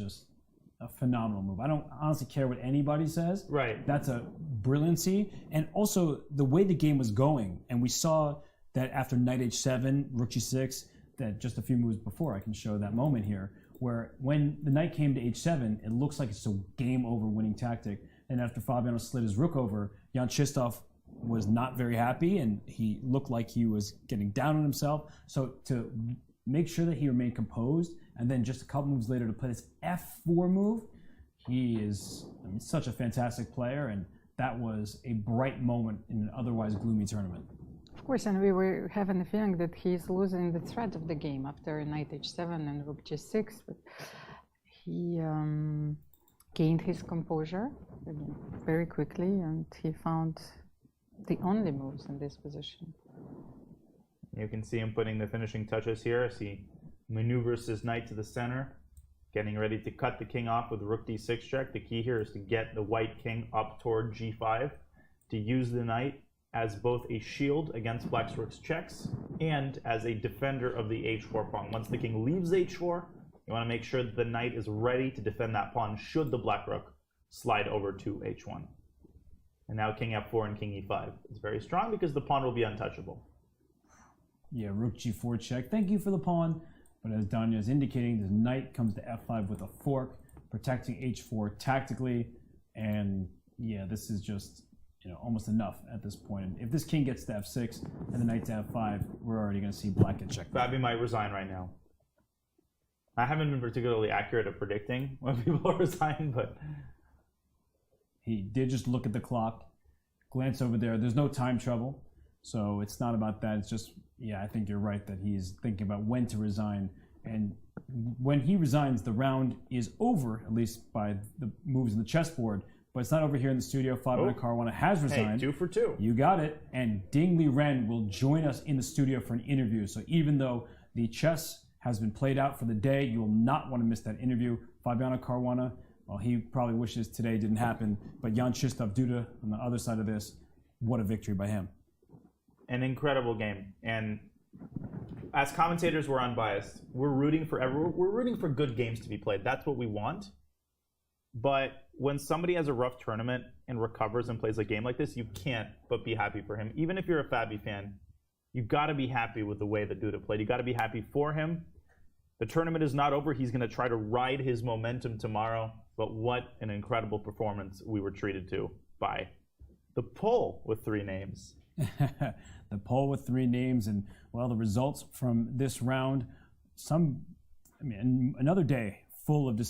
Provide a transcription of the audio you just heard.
was just a phenomenal move. I don't honestly care what anybody says. Right. That's a brilliancy. And also the way the game was going, and we saw that after knight h7, rook g6, that just a few moves before, I can show that moment here, where when the knight came to h7, it looks like it's a game over winning tactic. And after Fabiano slid his rook over, Jan-Krzysztof was not very happy, and he looked like he was getting down on himself. So to make sure that he remained composed, and then just a couple moves later to play this f4 move, he is such a fantastic player, and that was a bright moment in an otherwise gloomy tournament. Of course, and we were having the feeling that he's losing the thread of the game after knight h7 and rook g6, but he gained his composure very quickly, and he found the only moves in this position. You can see him putting the finishing touches here as he maneuvers his knight to the center, getting ready to cut the king off with rook d6 check. The key here is to get the white king up toward g5, to use the knight as both a shield against black's rook's checks and as a defender of the h4 pawn. Once the king leaves h4, you want to make sure that the knight is ready to defend that pawn should the black rook slide over to h1. And now king f4 and king e5. It's very strong because the pawn will be untouchable. Yeah, rook g4 check. Thank you for the pawn. But as Danya is indicating, the knight comes to f5 with a fork, protecting h4 tactically. And yeah, this is just almost enough at this point. And if this king gets to f6 and the knight to f5, we're already going to see black get checked. Fabi might resign right now. I haven't been particularly accurate at predicting when people resign, but he did just look at the clock, glance over there. There's no time trouble, so it's not about that. It's just, yeah, I think you're right that he's thinking about when to resign. And when he resigns, the round is over, at least by the moves in the chessboard. But it's not over here in the studio. Fabiano Caruana has resigned. Hey, 2 for 2. You got it. And Ding Li Ren will join us in the studio for an interview. So even though the chess has been played out for the day, you will not want to miss that interview. Fabiano Caruana, well, he probably wishes today didn't happen. But Jan-Krzysztof Duda on the other side of this, what a victory by him. An incredible game. And as commentators, we're unbiased. We're rooting for good games to be played. That's what we want. But when somebody has a rough tournament and recovers and plays a game like this, you can't but be happy for him. Even if you're a Fabi fan, you got to be happy with the way that Duda played. You got to be happy for him. The tournament is not over. He's going to try to ride his momentum tomorrow. But what an incredible performance we were treated to by the poll with 3 names. The poll with 3 names, and well, the results from this round. Another day full of